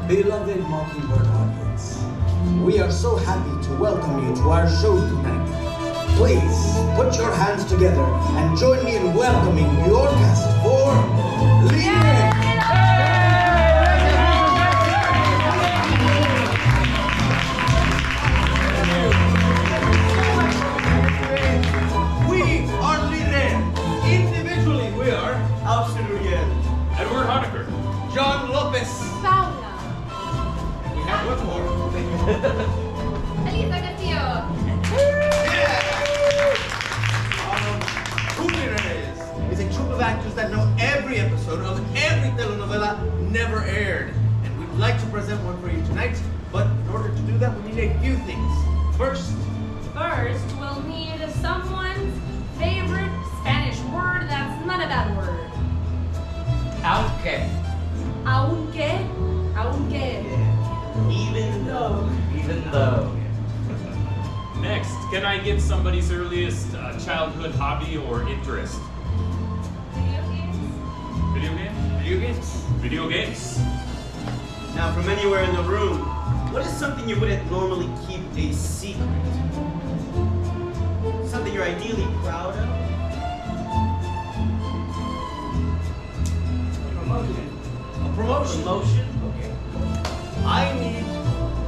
Beloved Mockingbird audience, we are so happy to welcome you to our show tonight. Please put your hands together and join me in welcoming your cast for L.I.R.R.E.R. We are L.I.R.R.E.R. Individually, we are L.I.R.R.E.R, Edward Honecker. John Lopez. Paula. We have one more. Alisa Castillo. Who L.I.R.R.E.R is a troupe of actors that know every episode of every telenovela never aired. And we'd like to present one for you tonight, but in order to do that, we need a few things. First, We'll need someone's favorite Spanish word that's not a bad word. Aunque. Aunque. even though. Even though. Next, can I get somebody's earliest childhood hobby or interest? Video games. Video game? Video games. Video games. Now, from anywhere in the room, what is something you wouldn't normally keep a secret? Something you're ideally proud of? A promotion. Promotion? Okay. I need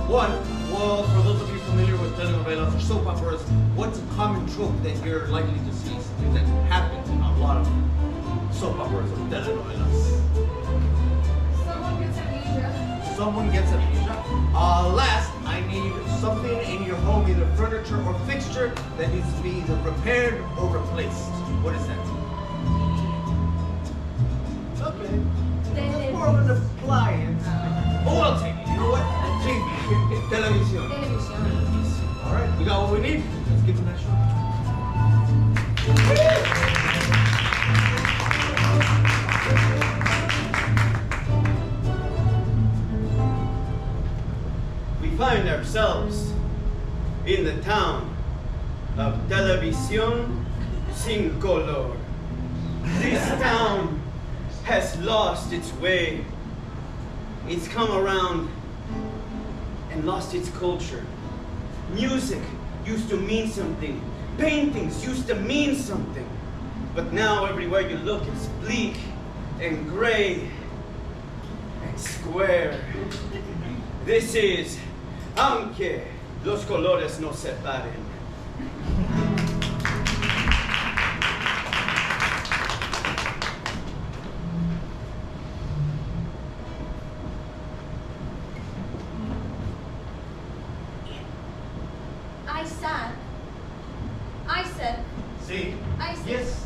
one. Well, for those of you familiar with telenovelas or soap operas, what's a common trope that you're likely to see? Something that happens in a lot of soap operas or telenovelas. Someone gets amnesia. Someone gets amnesia. Last, I need something in your home, either furniture or fixture, that needs to be either repaired or replaced. What is that? Okay. That's more of an appliance. Oh, I'll take it. You know what? TV. Television. Television. All right, we got what we need. Let's give them that shot. We find ourselves in the town of Televisión Sin Color. This town has lost its way. It's come around and lost its culture. Music used to mean something. Paintings used to mean something. But now everywhere you look, it's bleak and gray and square. This is Aunque los colores nos separen. I said, See? Yes.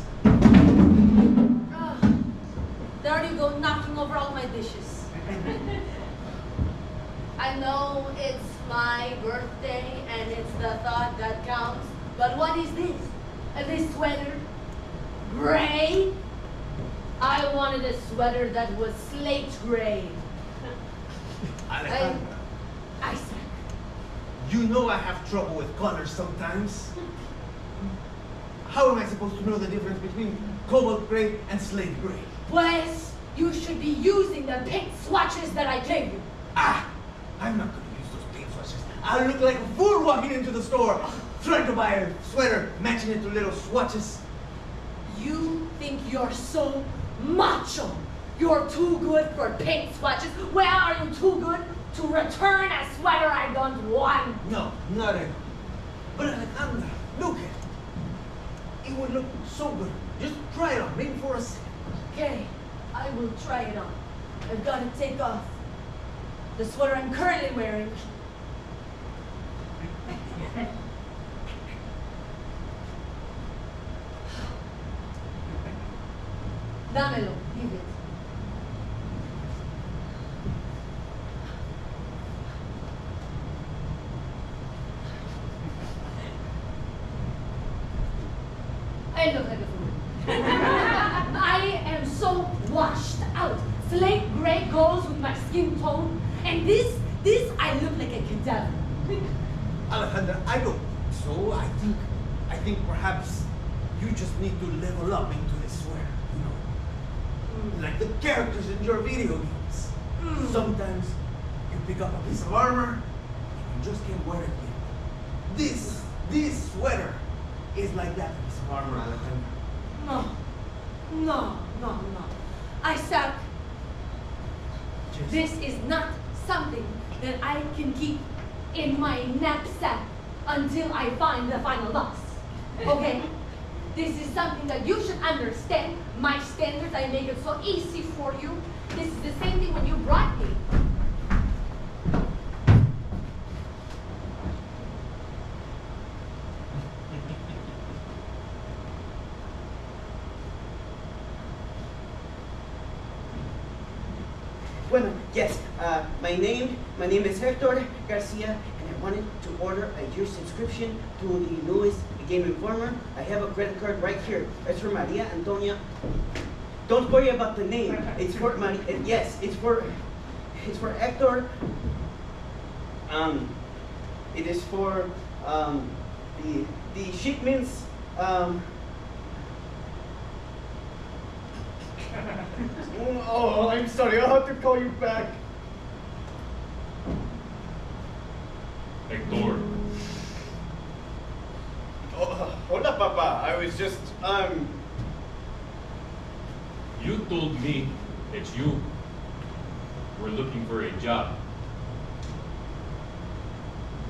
There you go, knocking over all my dishes. I know it's my birthday and it's the thought that counts, but what is this? This sweater? Gray? I wanted a sweater that was slate gray. Alejandra, I said, you know I have trouble with colors sometimes. How am I supposed to know the difference between cobalt gray and slate gray? pues, you should be using the pink swatches that I gave you. I'm not going to use those paint swatches. I'll look like a fool walking into the store, trying to buy a sweater, matching it to little swatches. You think you're so macho. You're too good for paint swatches. Well, are you too good to return a sweater I don't want? No, not at all. But Alejandra, look at it. It would look so good. Just try it on, maybe for a second. Okay, I will try it on. I've got to take off the sweater I'm currently wearing. Dámelo, give it. I look like a fool. I am so washed out. Slate gray goes with my skin tone, and this I look like a cadaver. Alejandra, I don't think so. I think perhaps you just need to level up into this sweater, you know. Like the characters in your video games. Sometimes pick up a piece of armor, and you just can't wear it yet. This sweater is like that piece of armor, Alejandra. No. Isaac, Just- this is not something that I can keep in my knapsack until I find the final boss. Okay? This is something that you should understand. My standards, I make it so easy for you. This is the same thing when you brought me. Bueno, yes, my name is Hector Garcia, and I wanted to order a year subscription to the newest Game Informer. I have a credit card right here. It's for Maria Antonia. Don't worry about the name. It's for Maria. Yes, it's for Hector. It is for the shipments. Oh, I'm sorry. I'll have to call you back. Hector, Oh, hola, Papa. I was just you told me that you were looking for a job.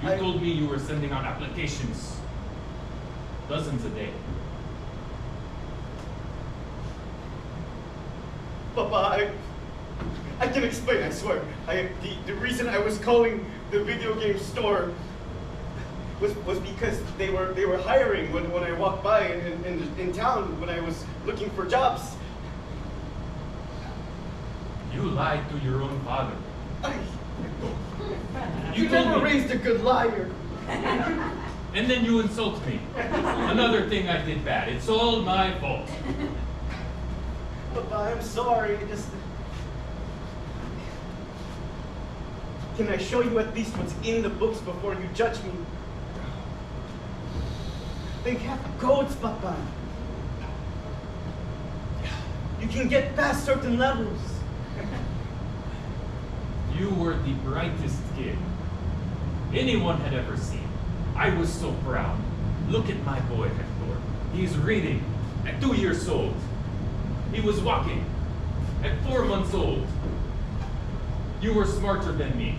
You told me you were sending out applications, dozens a day. Papa, I can explain, I swear. The reason I was calling the video game store was because they were hiring when I walked by in town when I was looking for jobs. You lied to your own father. You told never me. raised a good liar. And then you insult me. Another thing I did bad. It's all my fault. Papa, I'm sorry. Can I show you at least what's in the books before you judge me? They have codes, Papa. You can get past certain levels. You were the brightest kid anyone had ever seen. I was so proud. Look at my boy, Hector. He's reading at 2 years old. He was walking at 4 months old. You were smarter than me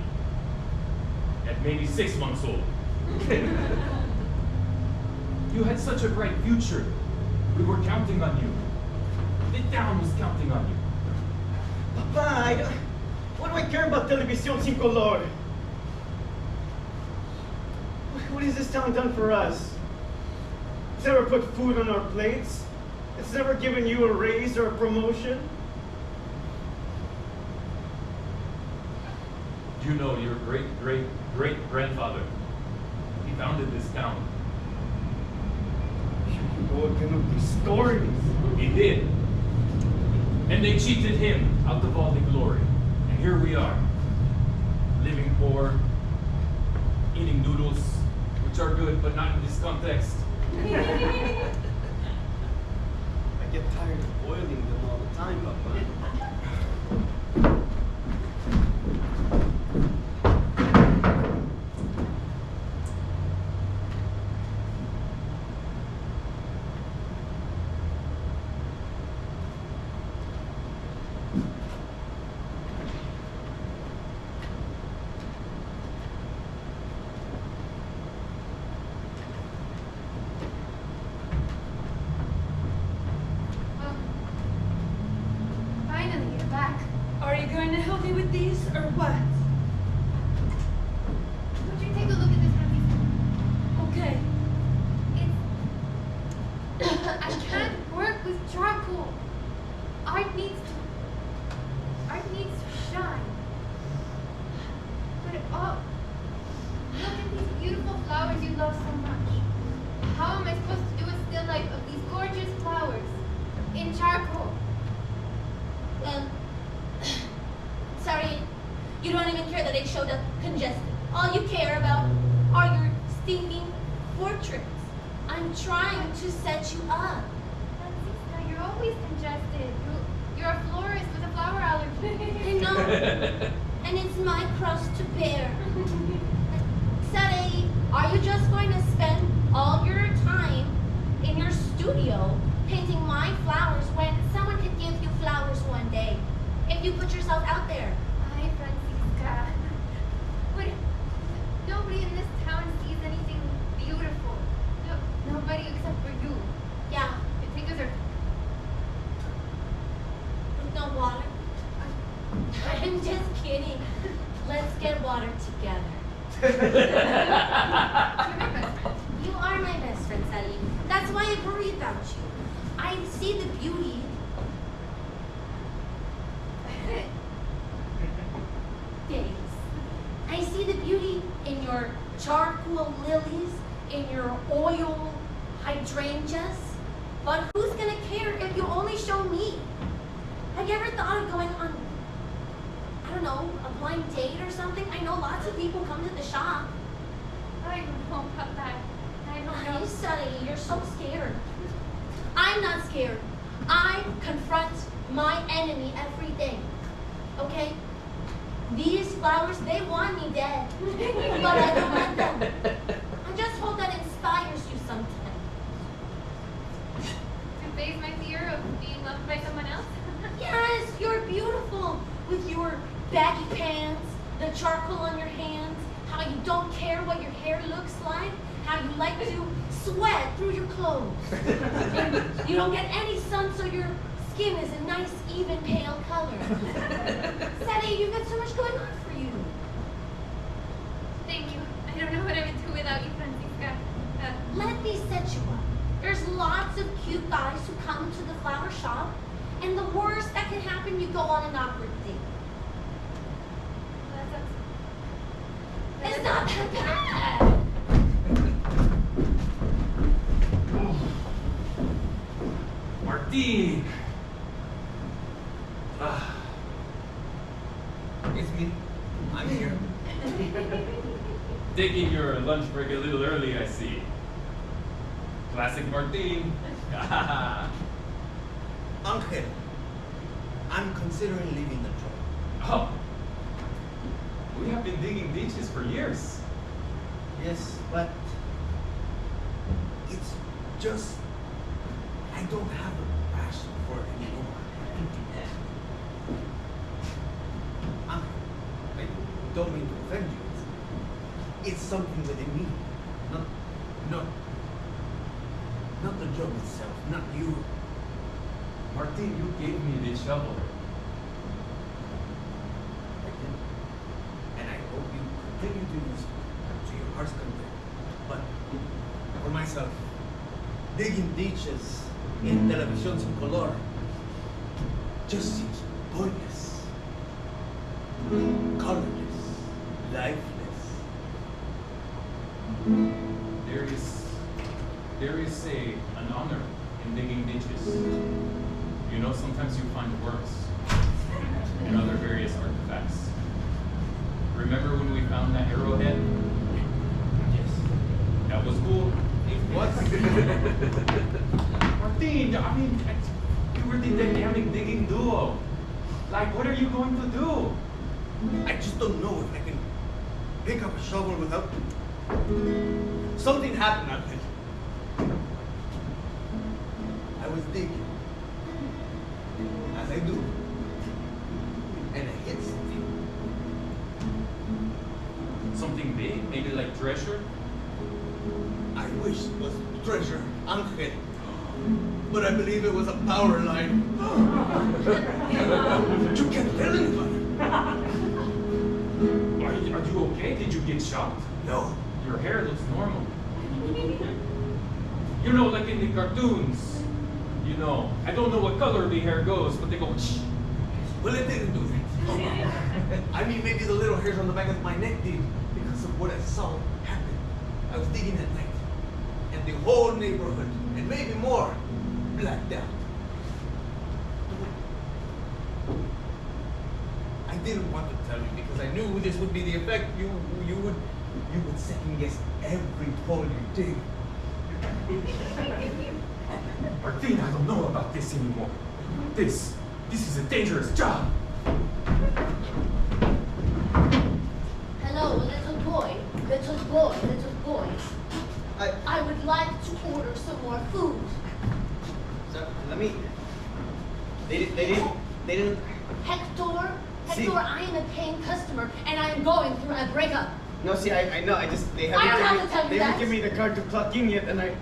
at maybe 6 months old. You had such a bright future. We were counting on you. The town was counting on you. Papa, what do I care about Televisión Sin Color? What has this town done for us? It's never put food on our plates. It's never given you a raise or a promotion. You know your great-great-great-grandfather. He founded this town. Oh, again with these stories. He did. And they cheated him out of all the glory. And here we are, living poor, eating noodles, which are good, but not in this context. I get tired of boiling them all the time, Papa. Well, finally, you're back. Are you going to help me with these or what? Would you take a look at this for me? Okay. It's... I can't work with charcoal. Art needs to shine. But look at these beautiful flowers you love so much. How am I supposed to do a still life of these gorgeous flowers in charcoal? Well, sorry, you don't even care that I showed up congested. All you care about are your stinking portraits. I'm trying to set you up. Francisca, you're always congested. You're a florist with a flower allergy. I know. and it's my cross to bear. Sari, are you just going to spend all your time in your studio painting my flowers when someone could give you flowers one day if you put yourself out there? Hi, Francisca. But nobody in this town sees anything beautiful. No, nobody except for you. Yeah, You take us or with no water. I'm just kidding. Let's get water together. you're my best friend. You are my best friend, Sally. That's why I worry about you. I see the beauty. Days. I see the beauty in your charcoal lilies, in your oil hydrangeas. But who's gonna care if you only show me? Have you ever thought of going on, I don't know, a blind date or something? I know lots of people come to the shop. I don't know about that. I don't Hey, know. Sonny, you're so scared. I'm not scared. I confront my enemy every day. Okay? These flowers, they want me dead. But I don't let them. I just hope that inspires you sometime. To face my fear of being loved by someone else? Yes, you're beautiful with your baggy pants, the charcoal on your hands, how you don't care what your hair looks like, how you like to sweat through your clothes. And you don't get any sun, so your skin is a nice, even, pale color. Sadie, you've got so much going on for you. Thank you. I don't know what I would do without you, Francisca. Let me set you up. There's lots of cute guys who come to the flower shop, and the worst that can happen, you go on an awkward date. It's not that bad. Martin! It's me. I'm here. Taking your lunch break a little early, I see. Classic Martin. Angel, I'm considering leaving the job. Oh. We have been digging ditches for years. Yes, but it's just I don't have a passion for it anymore. Angel, I don't mean to offend you. It's something within me. Not the job itself, not you. Martin, you gave me this shovel. I did. And I hope you continue to use it to your heart's content. But for myself, digging ditches in Televisión Sin Color just seems pointless, colorless, lifeless. There is an honor in digging ditches. You know, sometimes you find worms and other various artifacts. Remember when we found that arrowhead? Yes. That was cool. It was. Martin, I mean, you were the dynamic digging duo. Like, what are you going to do? I just don't know if I can pick up a shovel without. Something happened, Angel. I was digging, as I do, and I hit something. Something big? Maybe like treasure? I wish it was treasure, Angel, but I believe it was a power line. You can't tell anybody. Are you okay? Did you get shocked? No. Your hair looks normal. You know, like in the cartoons. You know, I don't know what color the hair goes, but they go shh. Well, it didn't do that. I mean, maybe the little hairs on the back of my neck did, because of what I saw happen. I was digging at night, and the whole neighborhood, and maybe more, blacked out. I didn't want to tell you because I knew this would be the effect. You would second guess every hole you dig. Martin, I don't know about this anymore. This is a dangerous job. See, Hector, I am a paying customer, and I am going through a breakup. no, see, I know. They I don't have to tell you they haven't that. given me the card to plug in yet, and I.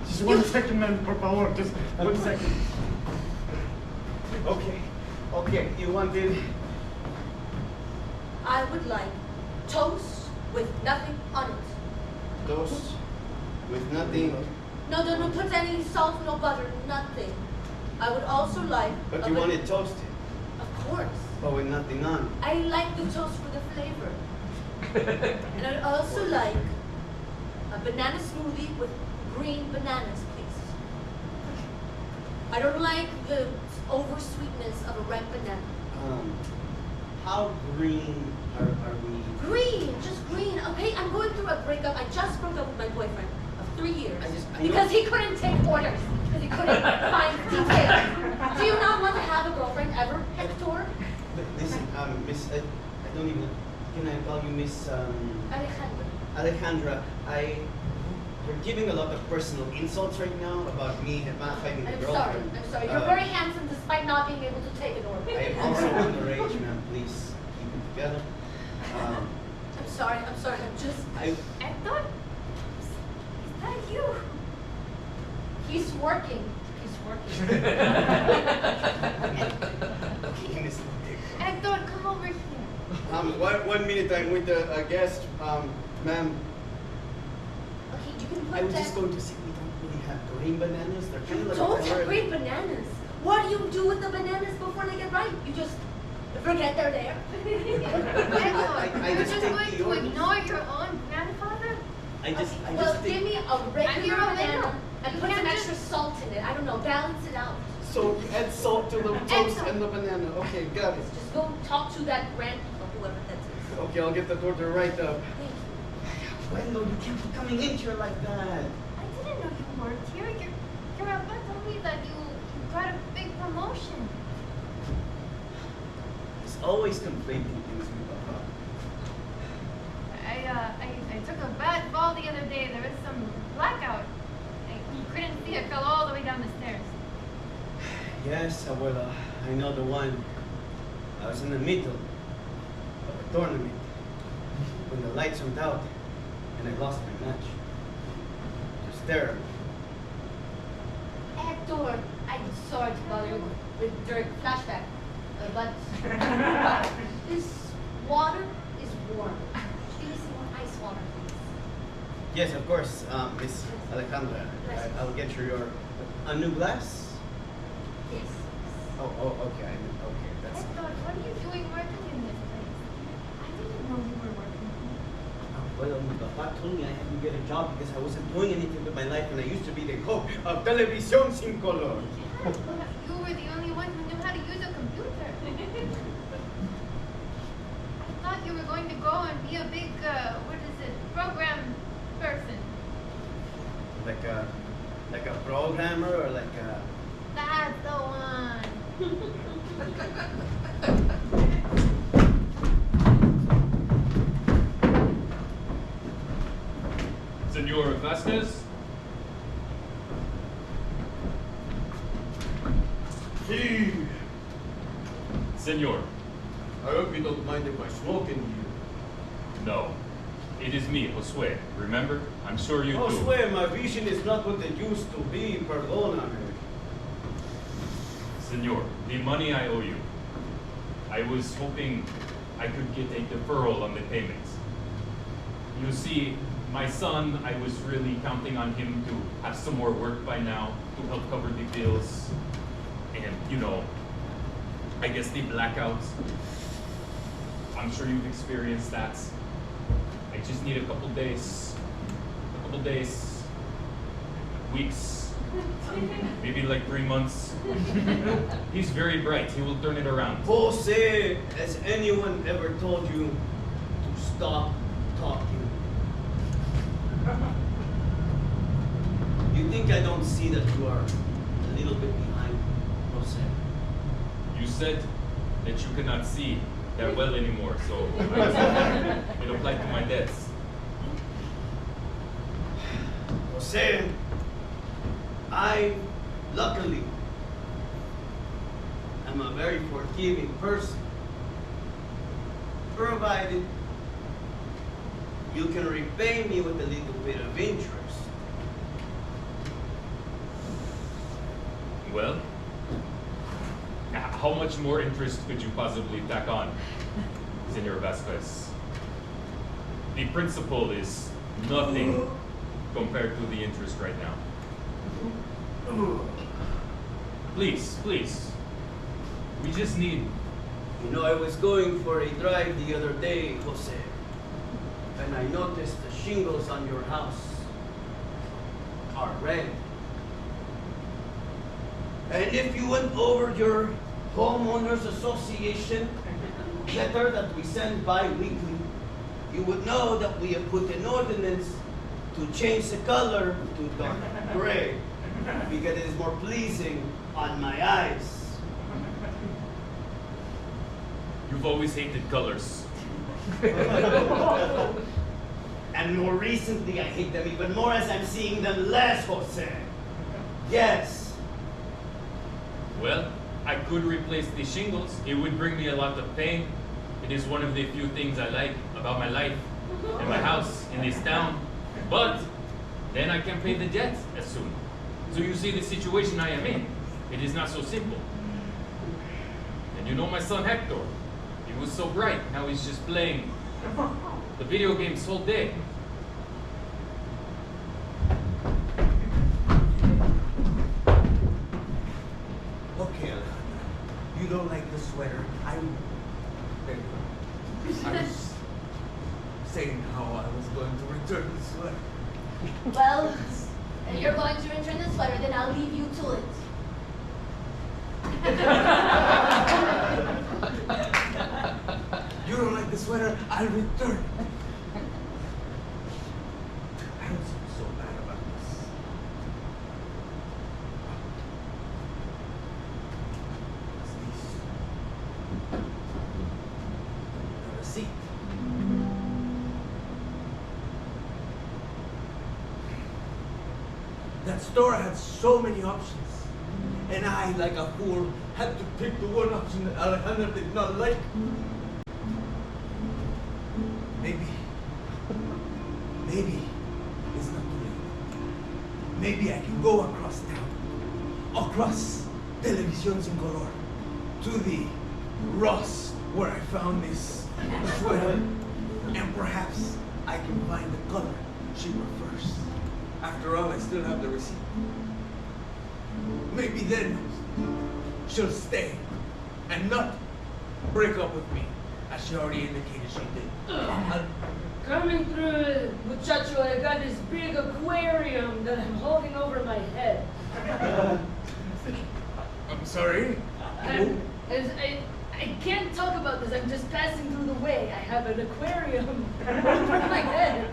Just 1 second, man, por favor. Just 1 second. Okay. You wanted. I would like toast with nothing on it. Toast with nothing. No, put any salt, no butter, nothing. I would also like. But you want it toasted, Of course. but with nothing on. I like the toast for the flavor. And I'd also like a banana smoothie with green bananas, please. I don't like the over sweetness of a ripe banana. How green are we? Green, just green. Okay, I'm going through a breakup. I just broke up with my boyfriend of 3 years I know. because he couldn't take orders, because he couldn't find details. Do you not want to have a girlfriend ever, Hector? Listen, Miss, I don't even. Can I call you Miss Alejandro. Alejandra? You're giving a lot of personal insults right now about me not finding a I'm girlfriend. sorry. You're very handsome despite not being able to take an order. I am also underage, ma'am. Please keep it together. I'm sorry. I'm just. Hector? Is that you? He's working. Miss Hector, come over here. 1 minute. I'm with a guest, ma'am. Okay, you can put I was that. just going to say we don't really have green bananas. They're kind of like Don't a have green bananas. What do you do with the bananas before they get ripe? You just forget they're there. Hector, you're just just take going the to orders. ignore your own grandfather? Well, give me a regular You're a banana little. and You put some can't extra salt in it. I don't know, balance it out. So add salt to the toast salt. and the banana. Okay, got it. Just go talk to that grandpa, whoever that is. Okay, I'll get the order right up. Thank you. Well, no, you can't be coming in here like that. I didn't know you worked here. Your Abba told me that you got a big promotion. It's always conflating things with Papa. I took a bad fall the other day. There was some blackout. I couldn't see. I fell all the way down the stairs. Yes, Abuela, I know the one. I was in the middle of a tournament when the lights went out and I lost my match. It was terrible. Hector, I'm sorry to bother you during flashback, but this water is warm. Give me some more ice water, please. Yes, of course, Miss Alejandra. I'll get you a new glass. Yes. Okay, that's. Hector, what are you doing working in this place? I didn't know you were working here. Well, my papa told me I had to get a job because I wasn't doing anything with my life when I used to be the hope of Televisión Sin Color. Yeah, you were the only one who knew how to use a computer. I thought you were going to go and be a big, program person. Like a programmer or like a. That's the one. Senor Vasquez? See, Senor, I hope you don't mind if I smoke in here. no. It is me, Josue. Remember? I'm sure you do. Josue, my vision is not what it used to be. Perdóname. Senor, the money I owe you. I was hoping I could get a deferral on the payments. You see, my son, I was really counting on him to have some more work by now to help cover the bills. And, I guess the blackouts. I'm sure you've experienced that. I just need a couple days, weeks, maybe like 3 months. He's very bright. He will turn it around. Jose, has anyone ever told you to stop talking? You think I don't see that you are a little bit behind, Jose? You said that you cannot see that well anymore, so it applied to my debts. Jose, I, luckily, am a very forgiving person. provided you can repay me with a little bit of interest. Well, how much more interest could you possibly tack on, Senor Vasquez? The principal is nothing compared to the interest right now. Please, please. We just need... You know, I was going for a drive the other day, Jose, and I noticed the shingles on your house are red. And if you went over your homeowners association letter that we send bi-weekly, you would know that we have put an ordinance to change the color to dark gray because it is more pleasing on my eyes. You've always hated colors. And more recently, I hate them even more as I'm seeing them less, Jose. Yes. Well, I could replace the shingles. It would bring me a lot of pain. It is one of the few things I like about my life and my house in this town. But then I can pay the debt as soon. So you see the situation I am in. It is not so simple. And you know my son Hector. He was so bright. Now he's just playing the video games all day. Okay, Alejandra. You don't like the sweater. I was saying how I was going to return the sweater. Well, if you're going to return the sweater, then I'll leave you to it. You don't like the sweater, I'll return it. I don't feel so bad about this. What's this? The receipt. That store had so many options. And I, like a fool, had to pick the one option that Alejandra did not like. Maybe it's not too late. Maybe I can go across town, across Televisión Sin Color, to the Ross where I found this sweater, and perhaps I can find the color she prefers. After all, I still have the receipt. Maybe then she'll stay and not break up with me, as she already indicated she did. Coming through, muchacho, I got this big aquarium that I'm holding over my head. I'm sorry? I can't talk about this. I'm just passing through the way. I have an aquarium over my head.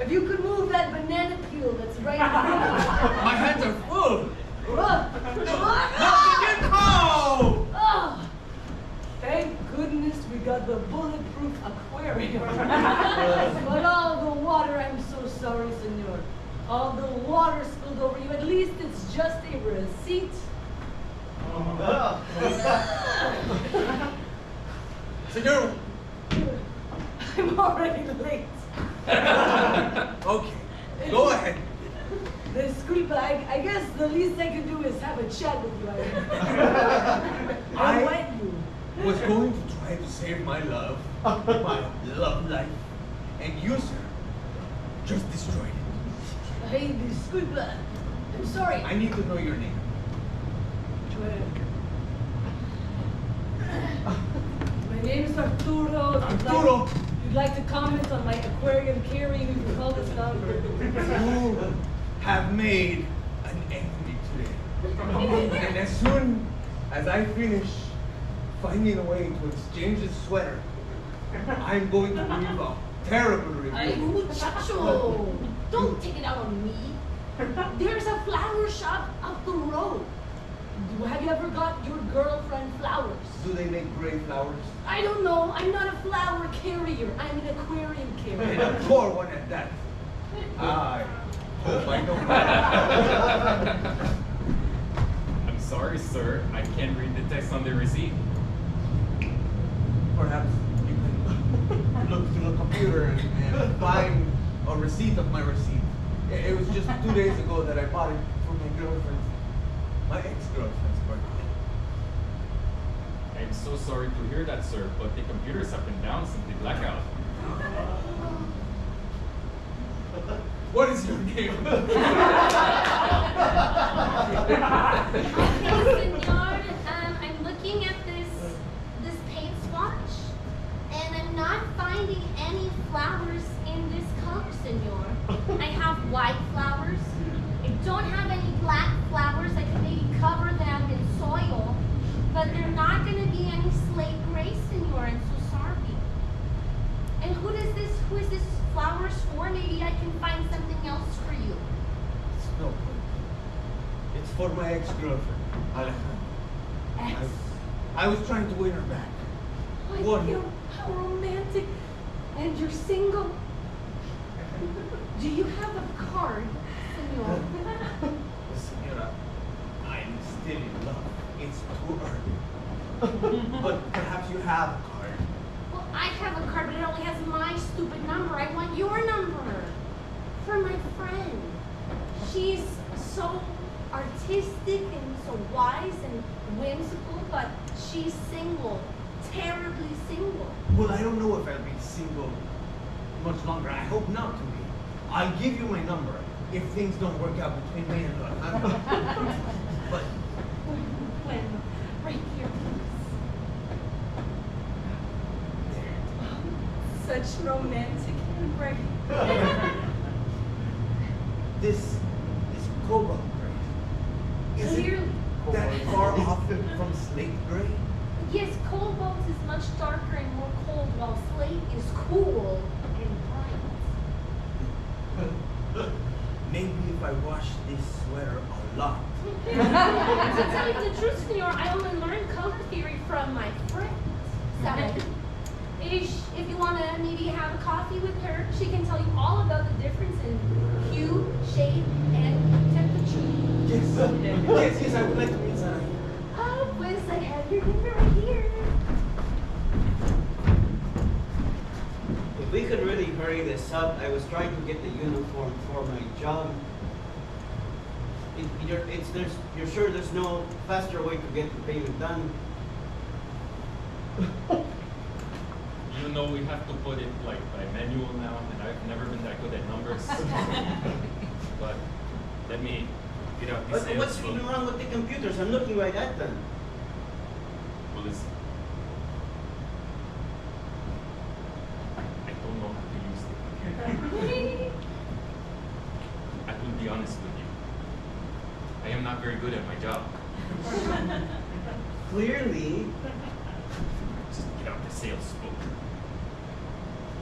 If you could move that banana peel that's right in front of you. My hands are full! Oh! Oh! Thank goodness we got the bulletproof aquarium. But all the water, I'm so sorry, senor. All the water spilled over you. At least it's just a receipt. Senor! I'm already late. Okay, go ahead. Disculpa, I guess the least I can do is have a chat with you. I wet you. was going to try to save my love life, and you, sir, just destroyed it. Hey, disculpa. I'm sorry. I need to know your name. My name is Arturo. Arturo! If you'd like to comment on my aquarium carrying, you can call this number. You have made an enemy today. And as soon as I finish finding a way to exchange this sweater, I'm going to leave a terrible Ay, review. muchacho! Don't take it out on me. There's a flower shop up the road. Have you ever got your girlfriend flowers? Do they make gray flowers? I don't know. I'm not a flower carrier. I'm an aquarium And carrier. a poor one at that. I hope I don't. I'm sorry, sir. I can't read the text on the receipt. Perhaps you can computer and find a receipt of my receipt. It was just 2 days ago that I bought it for my ex-girlfriend's birthday. I'm so sorry to hear that, sir, but the computer's up and down since the blackout. What is your name? Okay, senor, I'm looking at this paint swatch, and I'm not finding any flowers in this color, senor. I have white flowers. I don't have any black flowers. I could maybe cover them in soil, but they're not going to be any slate gray, senor. I'm so sorry. And who is this flowers for? Maybe I can find something else for you. No, it's for my ex-girlfriend, Alejandra. Ex? I was trying to win her back. I What? feel how romantic. And you're single. Do you have a card, senor? Senora, I'm still in love. It's too early. But perhaps you have a card. Well, I have a card, but it only has my stupid number. I want your number. For my friend. She's so artistic and so wise and whimsical, but she's single. Terribly single. Well, I don't know if I'll be single much longer. I hope not to be. I'll give you my number if things don't work out between me and Alejandra. But When? Right here, please. there. Such romantic handwriting. This cobalt gray. Is it Clearly. that far off from slate gray? Yes, cobalt is much darker and more cold, while slate is cool and bright. Maybe if I wash this sweater a lot. To tell you the truth, senor, I only learned color theory from my friend. Sally. If you want to maybe have a coffee with her, she can tell you all about the difference in hue, shade, and temperature. Yes, I would like to meet Sally. Oh, pues I have your number right here. If we could really hurry this up, I was trying to get the uniform for my job. You're sure there's no faster way to get the payment done? You know, we have to put it like by manual now, and I've never been that good at numbers. But let me get out the sales What's book. even wrong with the computers? I'm looking right at them. Well, listen. I don't know how to use the computer. I will be honest with you. I am not very good at my job. Clearly, Just get out the sales book.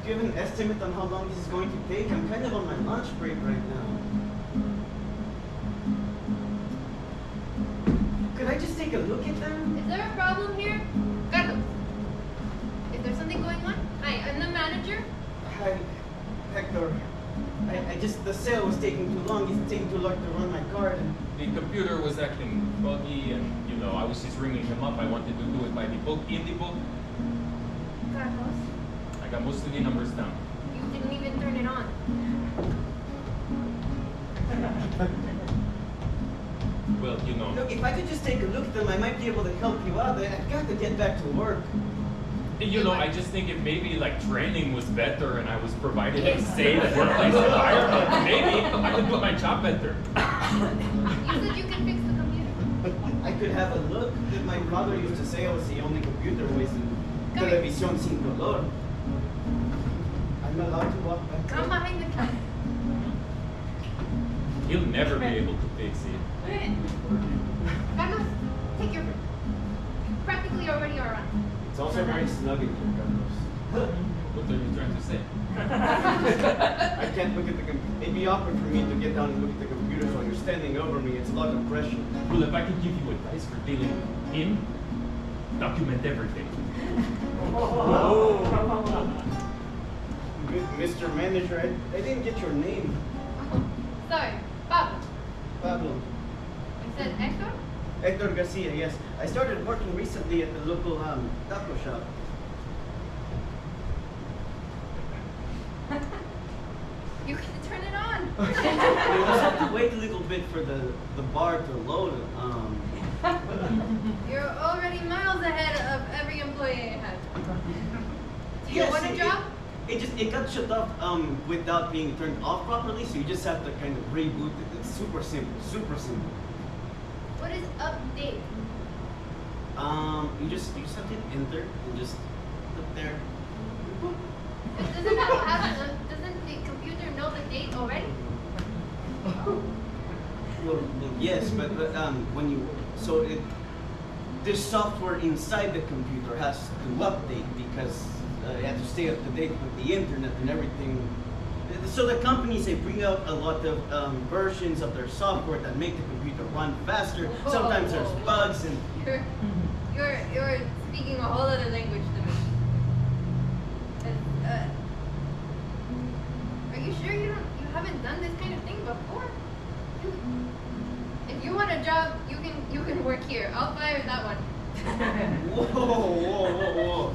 do you have an estimate on how long this is going to take? I'm kind of on my lunch break right now. Could I just take a look at them? Is there a problem here? Carlos, is there something going on? Hi, I'm the manager. Hi, Hector. The sale was taking too long. It's taking too long to run my card. The computer was acting buggy, and you know, I was just ringing him up. I wanted to do it by the book, in the book. Carlos, I got most of the numbers down. you didn't even turn it on. Well, you know. Look, if I could just take a look at them, I might be able to help you out. I've got to get back to work. You know, I just think if maybe like training was better and I was provided a safe workplace environment, maybe I could do my job better. You said you can fix the computer. I could have a look. My brother used to say I was the only computer with Come here. televisión sin color. I'm allowed to walk back. Come behind the counter. He'll never be able to fix it. Carlos, take your break. You practically already are on. It's also very snug in here, Carlos. What are you trying to say? I can't look at the computer. It'd be awkward for me to get down and look at the computer while you're standing over me. It's a lot of pressure. Well, if I could give you advice for dealing with him, document everything. Mr. Manager, I didn't get your name. Sorry, Pablo. Pablo. You said Hector? Hector Garcia, yes. I started working recently at the local taco shop. We just have to wait a little bit for the bar to load. You're already miles ahead of every employee I had. Do you Yes, want a job? It got shut off without being turned off properly, so you just have to kind of reboot it. It's super simple, super simple. What is update? You just have to hit enter and just click there. Doesn't the computer know the date already? Well, yes, but when you this software inside the computer has to update because you have to stay up to date with the internet and everything. So the companies, they bring out a lot of versions of their software that make the computer run faster. Sometimes there's bugs and You're speaking a whole other language to me. Are you sure you haven't done this kind of thing before? If you want a job, you can work here. I'll fire that one. Whoa.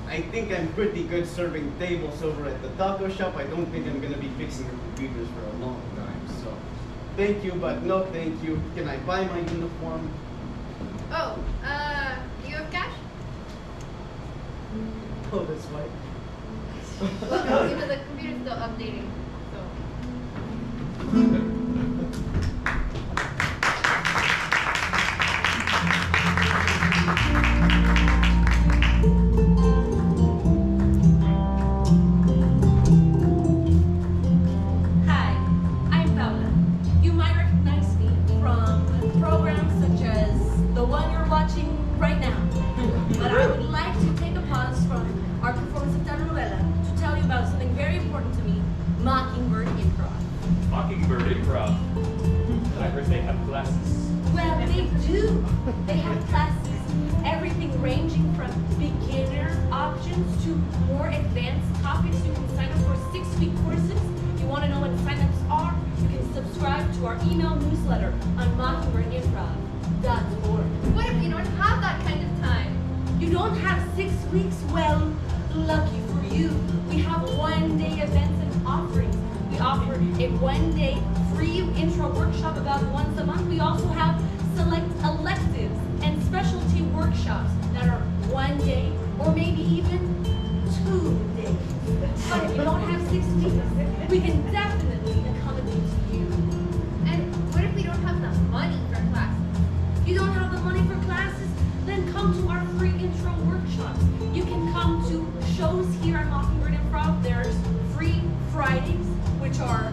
I think I'm pretty good serving tables over at the taco shop. I don't think I'm gonna be fixing your computers for a long time. So thank you, but no thank you. Can I buy my uniform? Oh, do you have cash? Oh, that's right. Well, the computer's still updating, so. Hi, I'm Paula. You might recognize me from programs such as the one you're watching right now. But I would like to take a pause from our performance of telenovela to tell you about something very important to me, Mockingbird Improv. Mockingbird Improv. I heard they have classes. Well, they do. They have classes, everything ranging from beginner options to more advanced topics. You can sign up for 6-week courses. If you want to know what signups are, you can subscribe to our email newsletter on mockingbirdimprov.org. What if you don't have that kind of time? You don't have 6 weeks? Well, lucky for you. We have one-day events and offerings. We offer a one-day free intro workshop about once a month. We also have select electives and specialty workshops that are 1 day or maybe even 2 days. But if you don't have 6 weeks, we can definitely accommodate you. And what if we don't have the money for classes? You don't have the money for classes? Then come to our free intro workshops. You can come to shows here at Mockingbird Improv. There's free Fridays, which are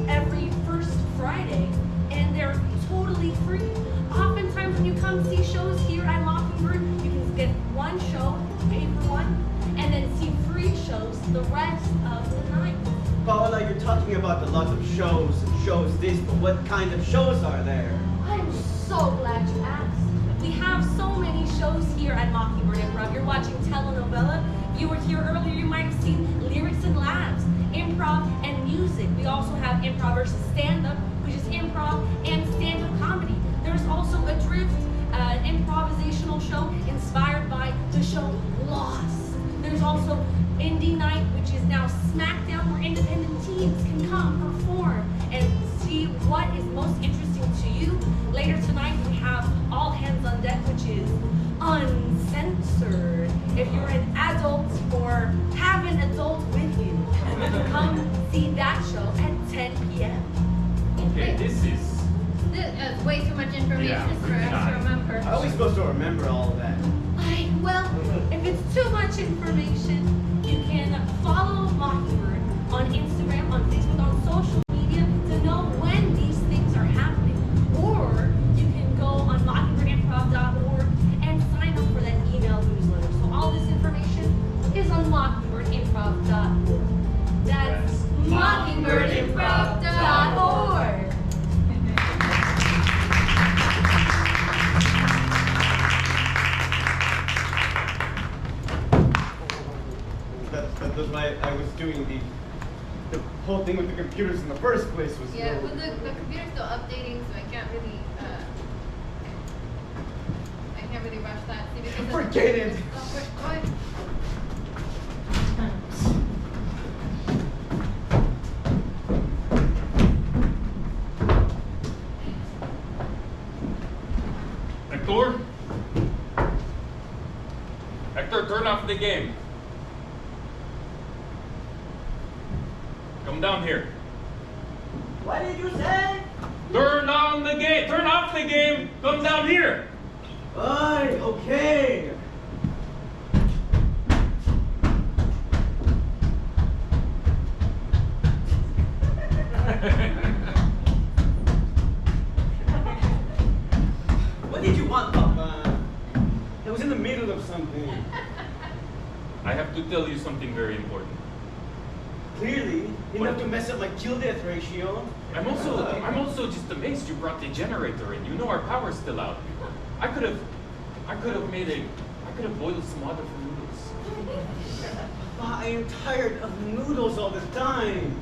every first Friday, and they're totally free. Oftentimes when you come see shows here at Mockingbird, you can get one show, pay for one, and then see free shows the rest of the night. Paola, you're talking about a lot of shows this, but what kind of shows are there? I'm so glad you asked. We have so many shows here at Mockingbird Improv. You're watching telenovela. If you were here earlier, you might have seen Lyrics and Labs, improv and music. We also have improv versus stand-up, which is improv and stand-up comedy. There's also Adrift, an improvisational show inspired by the show Lost. There's also Indie Night, which is now SmackDown, where independent teams can come perform and see what is most interesting to you. Later tonight, we have All Hands on Deck, which is uncensored. If you're an adult or have an adult with you, come see that show at 10 p.m. Okay, this is This is way too much information for us to remember. How are we supposed to remember all of that? Well, if it's too much information, you can follow Mockingbird on Instagram, on Facebook, on social media to know when these things are happening. Or you can go on mockingbirdimprov.org and sign up for that email newsletter. So all this information is on mockingbirdimprov.org. That's mockingbirdimprov.org. That's why I was doing the whole thing with the computers in the first place was Yeah, well, the computer's still updating, so I can't really rush that. See, because Forget it. What? the game. Come down here. What did you say? Turn on the game. Turn off the game. Come down here. Alright, okay. What did you want, Papa? I was in the middle of something. I have to tell you something very important. Clearly, What? enough to mess up my kill-death ratio. I'm also just amazed you brought the generator in. You know our power's still out. I could have boiled some water for noodles. Papa, I am tired of noodles all the time.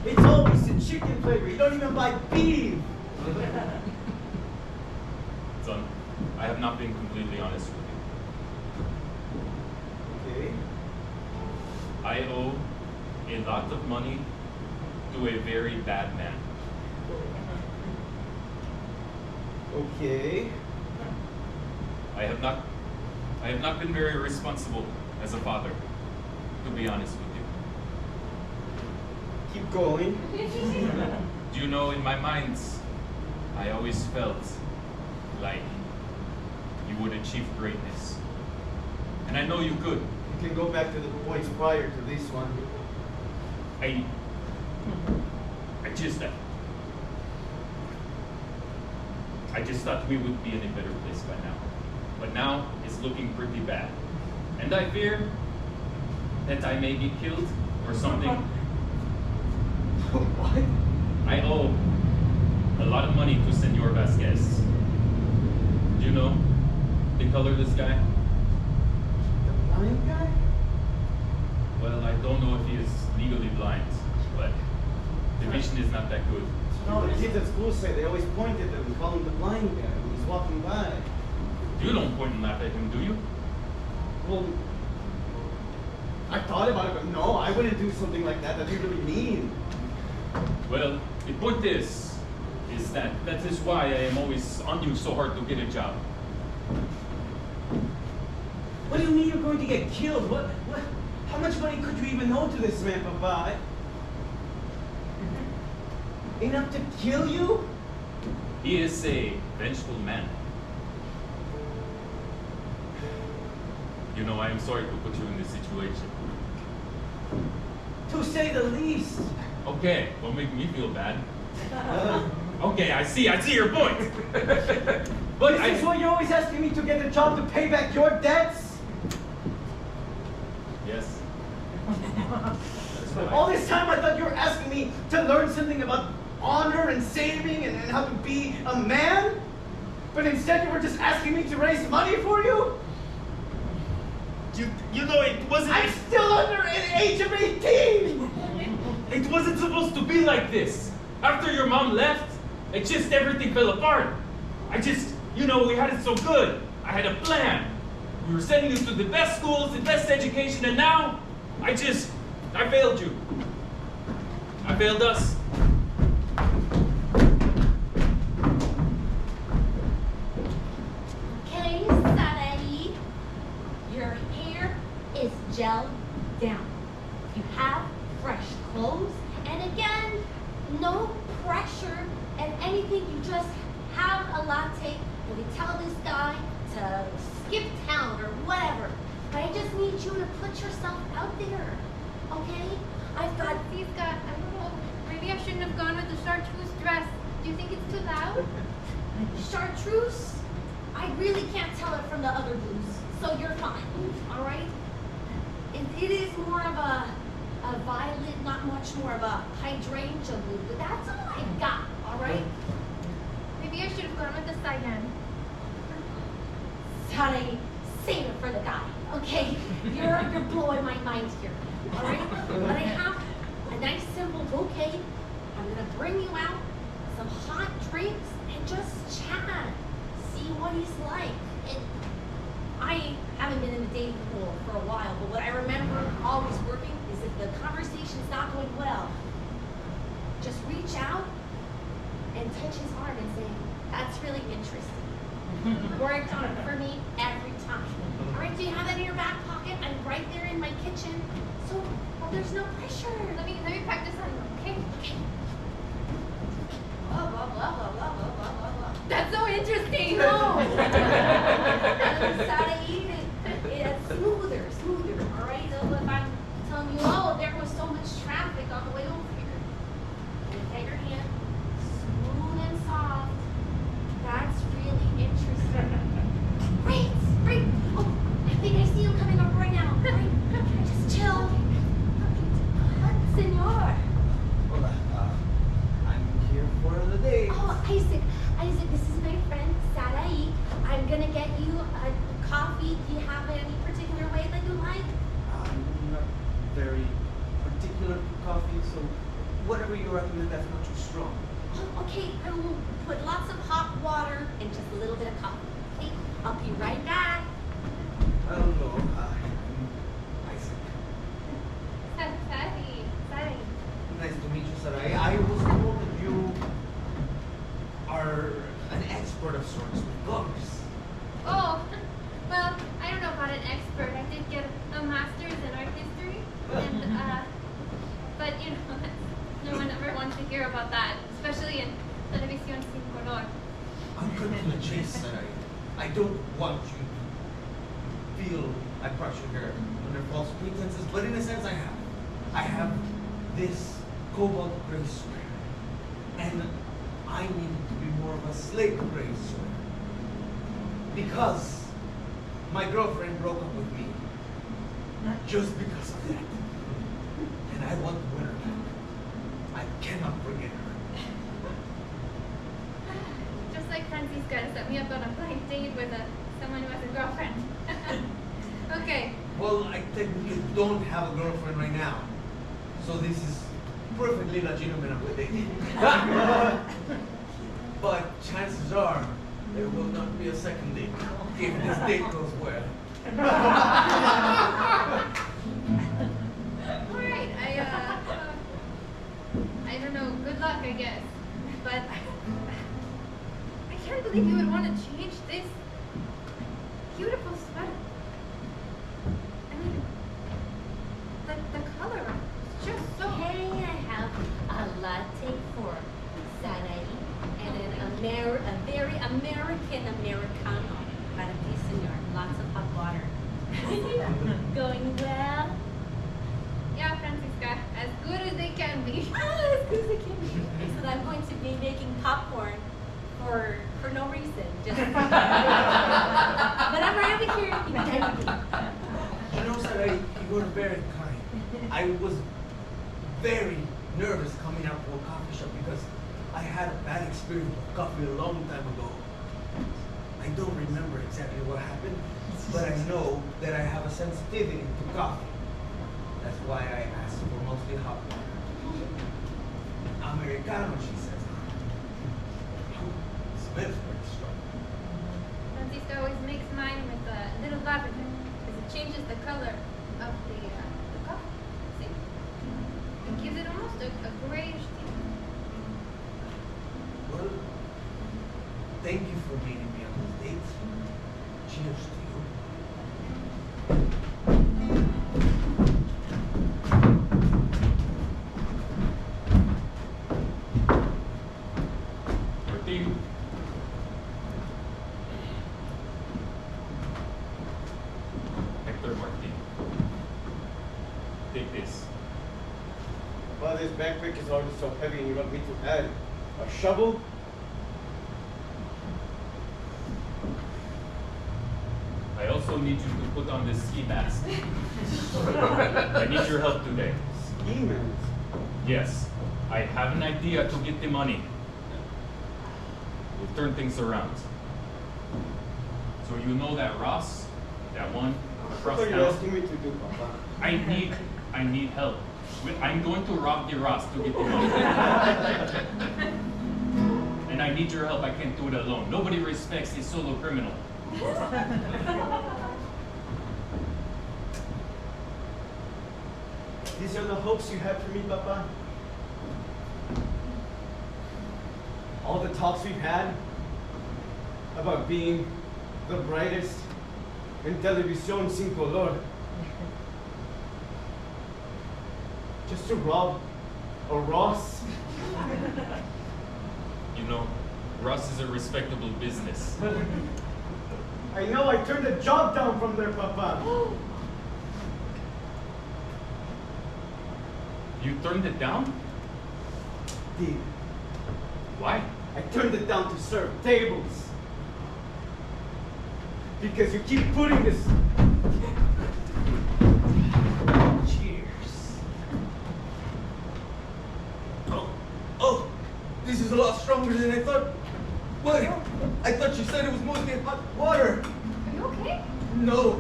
It's always the chicken flavor. You don't even buy beef. Son, I have not been completely honest with you. Okay. I owe a lot of money to a very bad man. Okay. I have not been very responsible as a father, to be honest with you. Keep going. Do you know, in my mind, I always felt like you would achieve greatness. And I know you could. You can go back to the points prior to this one. I just thought we would be in a better place by now. But now it's looking pretty bad. And I fear that I may be killed or something. What? I owe a lot of money to Senor Vasquez. Do you know the colorless guy? The blind guy? Well, I don't know if he is legally blind, but the vision is not that good. No, the kids at school say they always point at him and call him the blind guy when he's walking by. You don't point and laugh at him, do you? Well, I thought about it, but no, I wouldn't do something like that. That'd be really mean. Well, the point is that is why I am always on you so hard to get a job. What do you mean you're going to get killed? What? How much money could you even owe to this man, Papa? Enough to kill you? He is a vengeful man. You know, I am sorry to put you in this situation. To say the least. Okay, don't make me feel bad. Okay, I see your point. But This is why you're always asking me to get a job to pay back your debts? Yes. That's right. All this time I thought you were asking me to learn something about honor and saving and how to be a man? But instead you were just asking me to raise money for you? You know, it wasn't. I'm still under the age of 18! It wasn't supposed to be like this. After your mom left, everything fell apart. We had it so good. I had a plan. We were sending you to the best schools, the best education, and now, I failed you. I failed us. Okay, Sarai, your hair is gelled down. You have fresh clothes, and again, no pressure and anything. You just have a latte, and we tell this guy to skip town or whatever. But I just need you to put yourself out there, okay? I've got Please, God, I don't know. Maybe I shouldn't have gone with the chartreuse dress. Do you think it's too loud? chartreuse. I really can't tell it from the other blues, so you're fine, all right? It is more of a violet, not much more of a hydrangea blue, but that's all I've got, all right? Maybe I should have gone with the cyan. Sorry, save it for the guy, okay? You're blowing my mind here, all right? But I have a nice simple bouquet. I'm gonna bring you out some hot drinks and just chat, see what he's like. And I haven't been in the dating pool for a while, but what I remember always working is if the conversation's not going well, just reach out and touch his arm and say, "That's really interesting." Worked on it for me every time. time. All right, do you have that in your back pocket? I'm right there in my kitchen. So, well, there's no pressure. Let me practice on you, okay? Okay. Blah, blah, blah, blah, blah, blah, blah, blah, blah. That's so interesting. No. It's smoother. All right. So if I'm telling you, oh, there was so much traffic on the way over here, and you take your hand, smooth and soft. That's really interesting. Great. Oh, I think I see him coming over right now. Right. Just chill. Senor. Hola, I'm here for the date. Oh, Isaac, this is my friend Sarai. I'm gonna get you a coffee. Do you have any particular way that you like? I'm not very particular to coffee, so whatever you recommend that's not too strong. Oh, okay, I will put lots of hot water and just a little bit of coffee. Okay, I'll be right back. I don't know. I'm Isaac. Sorry. Nice to meet you, Sarai. I was told that you are an expert of sorts with books. Oh, well, I don't know about an expert. I did get a master's in art history, and but you know, no one ever wants to hear about that, especially in televisión sin color. I'm cut to the chase, Sarai. I don't want you to feel I brought you here under false pretenses, but in a sense I have. I have this cobalt gray sweater, and I need it to be more of a slate gray sweater. Because my girlfriend broke up with me. Just because of that. And I want to win her back. I cannot forget her. Just like Francisca set me up on a blind date with someone who has a girlfriend. Okay. Well, I technically don't have a girlfriend right now. So this is perfectly legitimate of a date. But chances are there will not be a second date if this date goes well. Alright, I don't know, good luck I guess. But I can't believe you would want to change this beautiful sweater. I mean, the color is just so... Okay, I have a latte for Sarai and a very American Americano para ti, senor. Lots of hot water. Going well? Yeah, Francisca, as good as they can be. As good as it can be. Okay, so I'm going to be making popcorn for no reason. Just whenever I'm here, you know, everything. You know, Sarai, you were very kind. I was very nervous coming out to a coffee shop because I had a bad experience with coffee a long time ago. I don't remember exactly what happened, but I know that I have a sensitivity to coffee. That's why I asked for mostly hot water. Americano, she says. Smells very strong. Francisca always makes mine with a little lavender because it changes the color of the coffee. See? It gives it almost a grayish tint. Well, thank you for meeting me on this date. Cheers to you. Martin. Hector Martin. Take this. Well, this backpack is already so heavy and you want me to add a shovel? I also need you to put on this ski mask. I need your help today. Ski mask. Yes, I have an idea to get the money. We'll turn things around. So you know that Ross? That one What across are you town? asking me to do, Papa? I need help. I'm going to rob the Ross to get the money. And I need your help. I can't do it alone. Nobody respects a solo criminal. These are the hopes you had for me, Papa? All the talks we've had about being the brightest en televisión sin color. Just to rob a Ross? You know, Ross is a respectable business. I know, I turned a job down from there, Papa. You turned it down? Did. Why? I turned it down to serve tables. Because you keep putting this. Cheers. Oh, this is a lot stronger than I thought. What? I thought you said it was mostly hot water. Are you okay? No.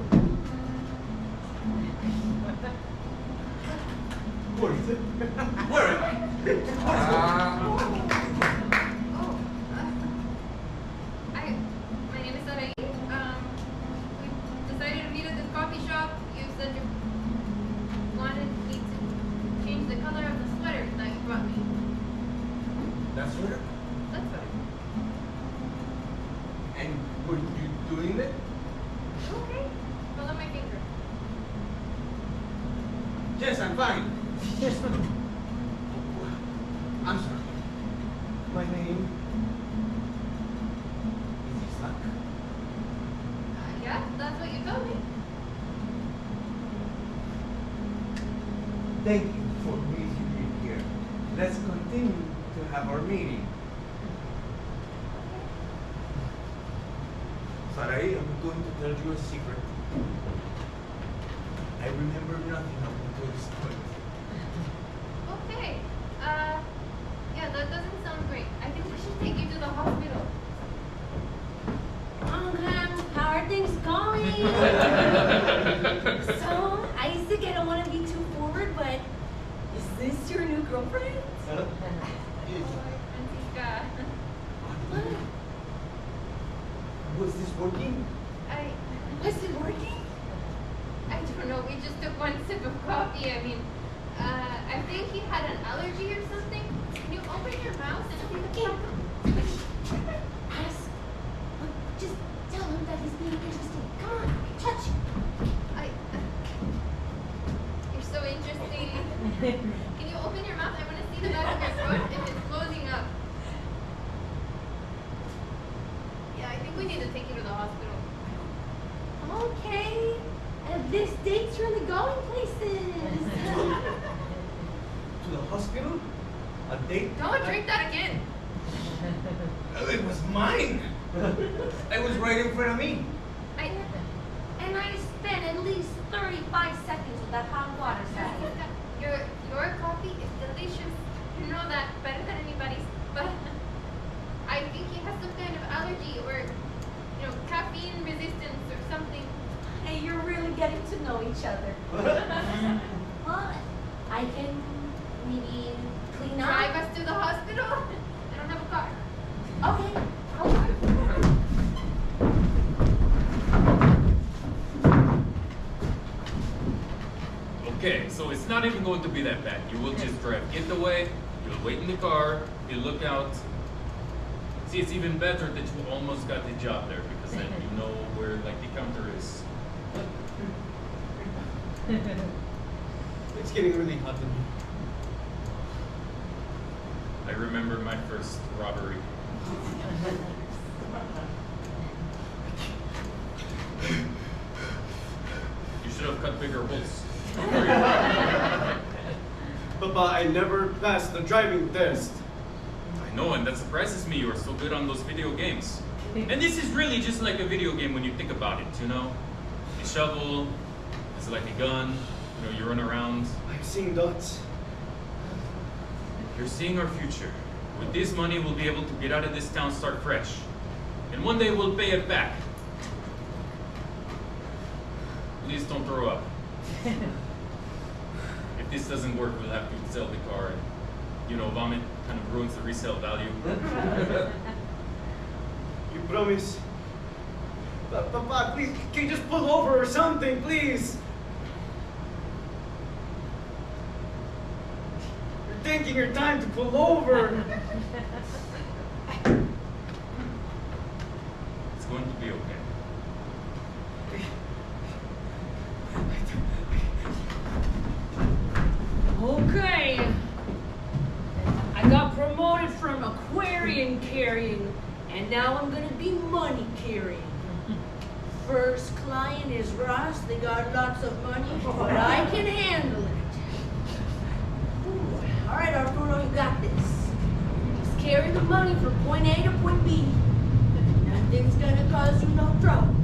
What is it? Where am I? What is going on? Oh, my name is L.I.R.R.E.R. We decided to meet at this coffee shop. You said you wanted me to change the color of the sweater that you brought me. That sweater? That sweater. And were you doing it? Okay. Follow my finger. Yes, I'm fine. I'm sorry. My name is Isaac. Yeah, that's what you told me. Thank you for meeting me here. Let's continue to have our meeting. Sarai, I'm going to tell you a secret. I remember nothing up until this point. Okay. Yeah, that doesn't sound great. I think we should take you to the hospital. Uncle, how are things going? So, Isaac, I don't want to be too forward, but is this your new girlfriend? Francisca. What? Was this working? Was it working? I don't know. We just took one sip of coffee. I mean, I think he had an allergy or something. Can you open your mouth and see the Okay. problem? Ask. Just tell him that he's being interesting. Come on, touch. You're so interesting. Can you open your mouth? I want to see the back of your throat if it's closing up. Yeah, I think we need to take you to the hospital. Okay. This date's really going places. To the hospital? A date? Don't drink that again. It was mine. It was right in front of me. And I spent at least 35 seconds with that hot water, Sally. Your coffee is delicious. You know that better than anybody's. But I think he has some kind of allergy or, caffeine resistance or something. Hey, you're really getting to know each other. Well, I can maybe clean up. Drive us to the hospital? I don't have a car. Okay. I'll drive. Okay, so it's not even going to be that bad. You will just drive it away, you'll wait in the car, you'll look out. See, it's even better that you almost got the job there because then you know where the counter is. It's getting really hot in here. I remember my first robbery. You should have cut bigger holes. Papa, I never passed the driving test. I know, and that surprises me. You are so good on those video games. And this is really just like a video game when you think about it, you know? You shovel, it's like a gun, you run around. I'm seeing dots. You're seeing our future. With this money, we'll be able to get out of this town, start fresh. And one day we'll pay it back. Please don't throw up. If this doesn't work, we'll have to sell the car. And, vomit kind of ruins the resale value. You promise? Papa, please, can you just pull over or something, please? You're taking your time to pull over. It's going to be okay. carrying, and now I'm gonna be money carrying. First client is Ross. They got lots of money, but I can handle it. Ooh. All right, Arturo, you got this. Just carry the money from point A to point B. Nothing's gonna cause you no trouble.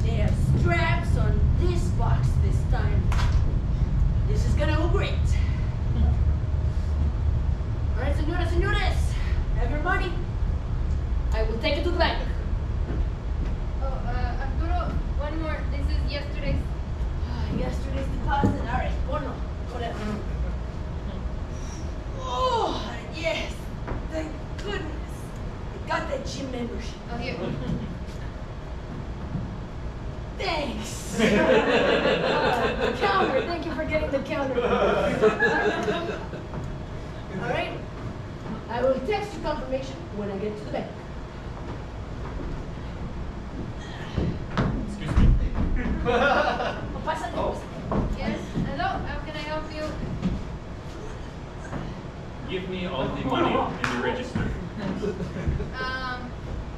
They have straps on this box this time. This is gonna go great. All right, senores, have your money. I will take it to the bank. Arturo, one more. This is yesterday's. Yesterday's deposit. All right, one more. Whatever. Oh, yes. Thank goodness. I got that gym membership. Oh, here. Thanks. The counter. Thank you for getting the counter. All right. I will text you confirmation when I get to the bank. Excuse me. Pásate. Yes. Hello. How can I help you? Give me all the money in the register.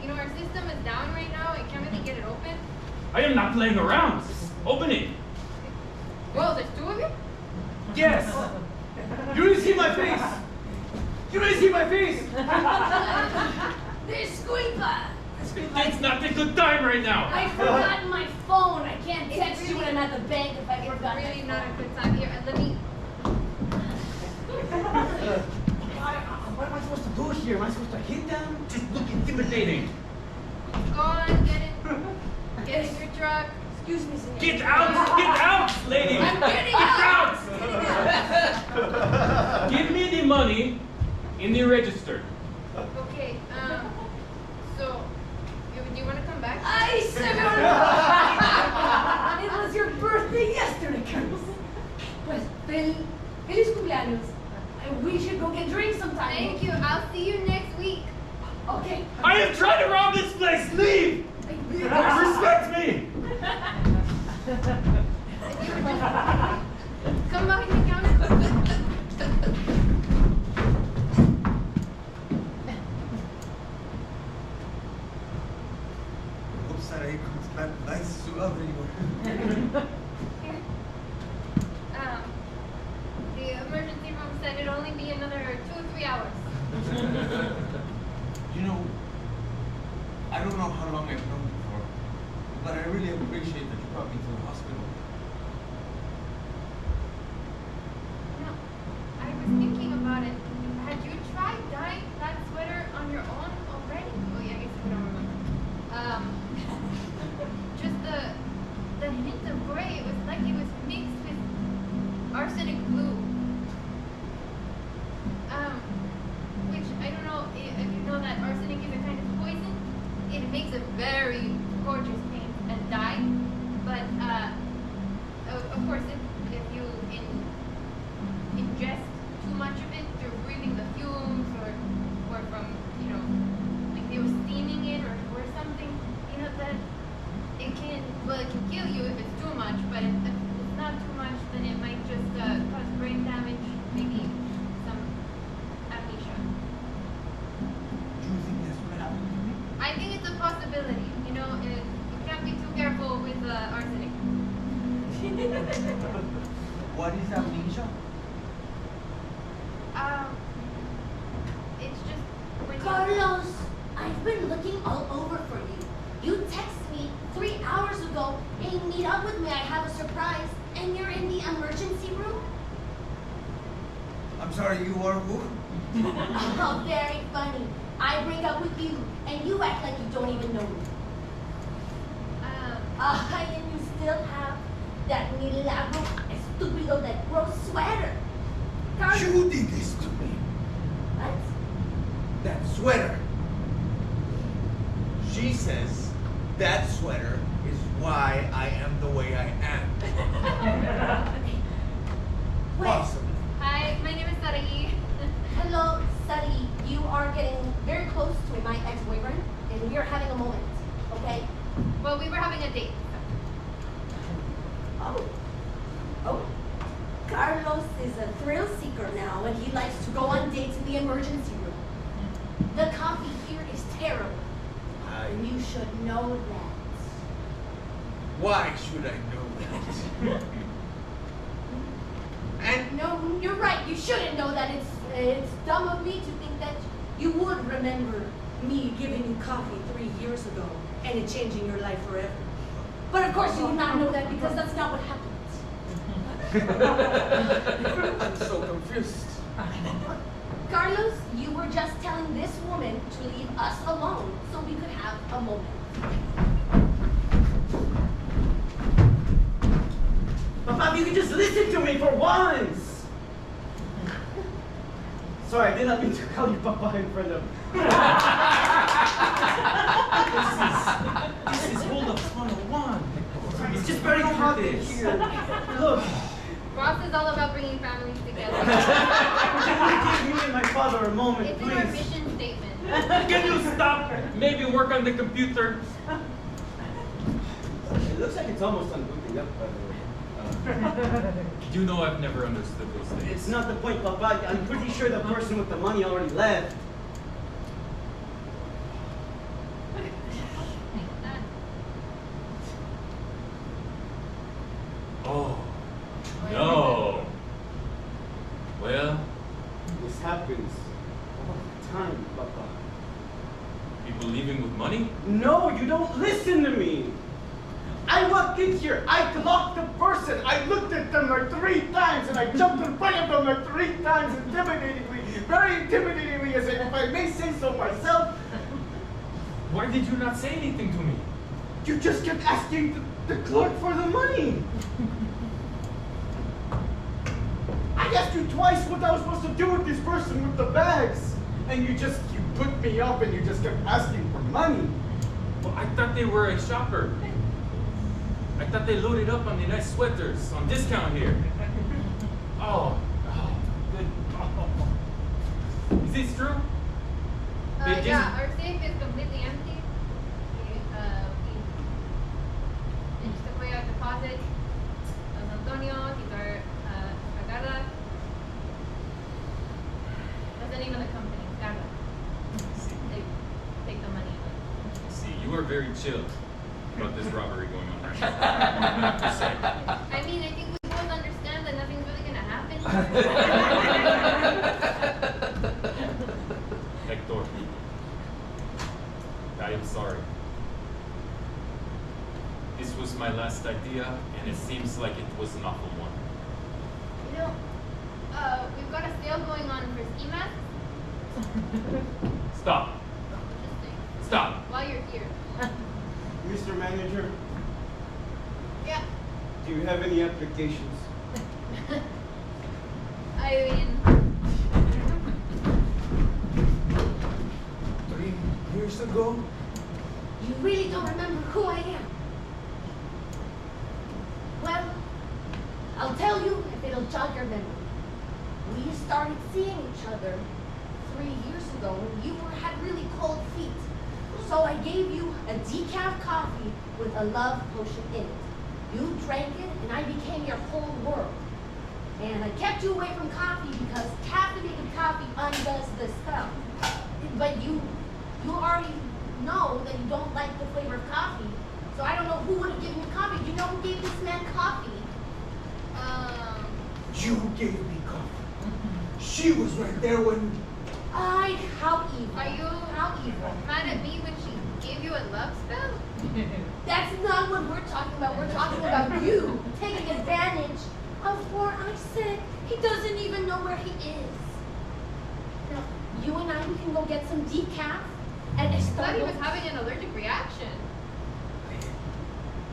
You know our system is down right now. I can't really get it open. I am not playing around. Open it. Whoa, there's two of you? Yes. You didn't see my face! You didn't see my face! Disculpa. It's not a good time right now. I forgot my phone. I can't text you when I'm at the bank if I It's forgot really my not phone. a good time here. And let me. What am I supposed to do here? Am I supposed to hit them? Just look intimidating. Go on, get it. Get in your truck. Excuse me, senor. Get out, lady. I'm getting Get out. Give me the money in the register. Okay, so, do you want to come back? Ay, senor. It was your birthday yesterday, Carlos. Pues, feliz cumpleaños. We should go get drinks sometime. Thank you. I'll see you next week. Okay. I am trying to rob this place. Leave. Respect me. Come behind the counter. Hope Saturday comes back nice to everyone. Here. The emergency room said it'd only be another 2 or 3 hours. You know, I don't know how long I've known you for, but I really appreciate that you brought me to the hospital. No, I was thinking about it. Had you tried dyeing that sweater on your own already? Oh yeah, I guess you don't remember. Just the hint of gray. It was like it was mixed with arsenic blue. Which I don't know if you know that arsenic is a kind of poison. It makes a very gorgeous paint and dye, but of course if you ingest too much of it through breathing the fumes or from like they were steaming it or something, that it can kill you if it's too much, but if it's not too much, then it might just cause brain damage, maybe some amnesia. Do you think that's what happened to me? I think it's a possibility. You can't be too careful with arsenic. What is amnesia? It's just when Carlos, I've been looking all over for you. You texted me 3 hours ago, hey, meet up with me, I have a surprise, and you're in the emergency room? I'm sorry, you are who? Oh, very funny. I break up with you, and you act like you don't even know me. And you still have that milagro estúpido, that gross sweater. Carlos. You did this to me. What? That sweater. She says that sweater is why I am the way I am. Wait. Awesome. Hi, my name is Sarahi. Hello, Sari. You are getting very close to my ex-boyfriend, and we are having a moment, okay? Well, we were having a date. Oh. Carlos is a thrill seeker now, and he likes to go on dates in the emergency room. The coffee here is terrible. And you should know that. Why should I know that? And No, you're right. You shouldn't know that. It's dumb of me to think that you would remember me giving you coffee 3 years ago and it changing your life forever. But of course you would not know that because that's not what happened. I'm so confused. Carlos, you were just telling this woman to leave us alone so we could have a moment. Papa, if you could just listen to me for once! Sorry, I did not mean to call you Papa in front of... This is Hold Up 101. It's just very hot in here. Look, Ross is all about bringing families together. can you give me and my father a moment, It's in our please? mission statement. Can you stop? Maybe work on the computer. It looks like it's almost unbooting up, by the way. You know I've never understood those things. It's not the point, Papa. I'm pretty sure the person with the money already left. Oh, no. Well, This happens all the time, Papa. people leaving with money? No, you don't listen to me. I walked in here, I clocked the person, I looked at them like 3 times, and I jumped in front of them like 3 times, intimidatingly, very intimidatingly, as if I may say so myself. Why did you not say anything to me? You just kept asking the clerk for the money. I asked you twice what I was supposed to do with this person with the bags, and you put me up and you just kept asking for money. Well, I thought they were a shopper. I thought they loaded up on the nice sweaters on discount here. Oh, good. Is this true? They just- Yeah, our safe is completely empty. We just took away our deposit. Antonio, he's our Agarra. That's the name of the company, Agarra. They take the money away. See, you are very chill about this robbery going on right now. I have to say. I mean, I think we both understand that nothing's really gonna happen. Hector, I am sorry. This was my last idea, and it seems like it was an awful one. You know, we've got a sale going on for ski masks. Stop. Interesting. Stop. While you're here. Mr. Manager, Yeah. do you have any applications? I mean, 3 years ago, You really don't remember who I am. Well, I'll tell you if it'll jog your memory. We started seeing each other 3 years ago when you had really cold feet. So I gave you a decaf coffee with a love potion in it. You drank it and I became your whole world. And I kept you away from coffee because caffeinated coffee undoes the spell. But you already know that you don't like the flavor of coffee. So I don't know who would have given you coffee. Do you know who gave this man coffee? you gave me coffee. She was right there when... How evil. are you How evil. mad at me when she gave you a love spell? That's not what we're talking about. We're talking about you taking advantage of poor Isaac. He doesn't even know where he is. Now, you and I, we can go get some decaf and I thought he was Estardo. having an allergic reaction.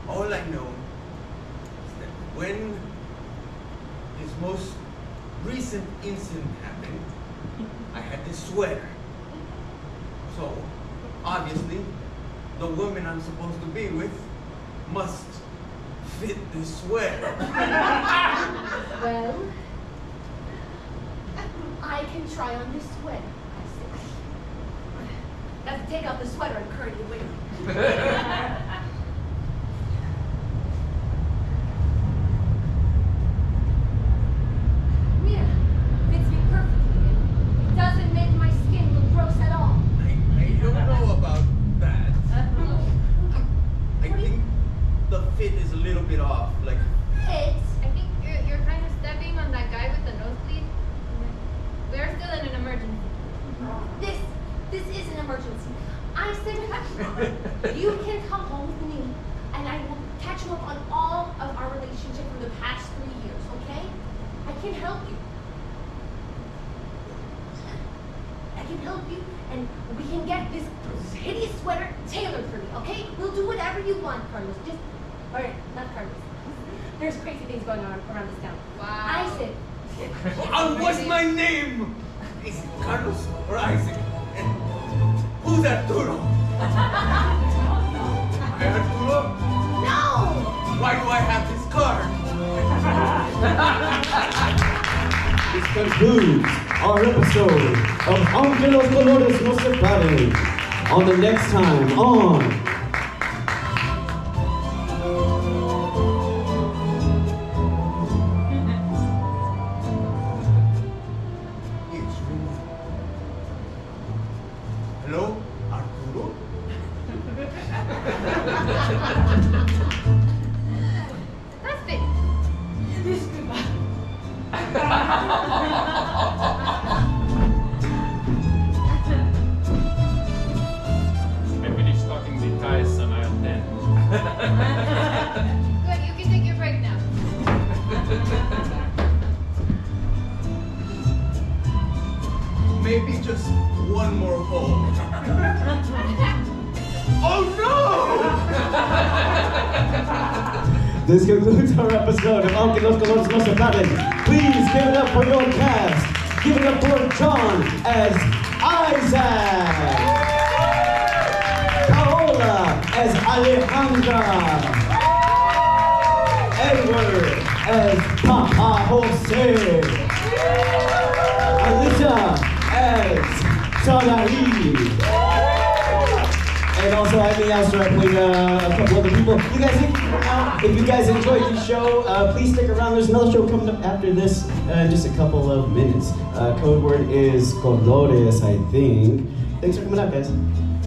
All I know is that when this most recent incident happened, I had this sweater. So, obviously, the woman I'm supposed to be with must fit this sweater. Well, I can try on this sweater, Isaac. I have to take out the sweater I'm currently wearing. Yeah, fits me perfectly. It doesn't make my skin look gross at all. can help you. I can help you, and we can get this hideous sweater tailored for me, okay? We'll do whatever you want, Carlos. Just, or not Carlos. There's crazy things going on around this town. Wow. Isaac. What's my name? Is it Carlos or Isaac? And who's Arturo? Am I Arturo? No! Why do I have this card? This concludes our episode of Aunque los colores no se paren. On the next time on It's ringing. Hello, Arturo? That's it. I finished talking the guys on aisle 10. Good, you can take your break now. Maybe just one more hole. Oh no! This concludes our episode of Aunque los colores no se paren. Please give it up for your cast. Give it up for John as Isaac, Paola as Alejandra, Edward as Papa Jose, Alicia as Salari. And also, I'm the L.I.R.R.E.R. I played a couple other people. You guys, if you guys enjoyed the show, please stick around. There's another show coming up after this in just a couple of minutes. Code word is colores, I think. Thanks for coming out, guys.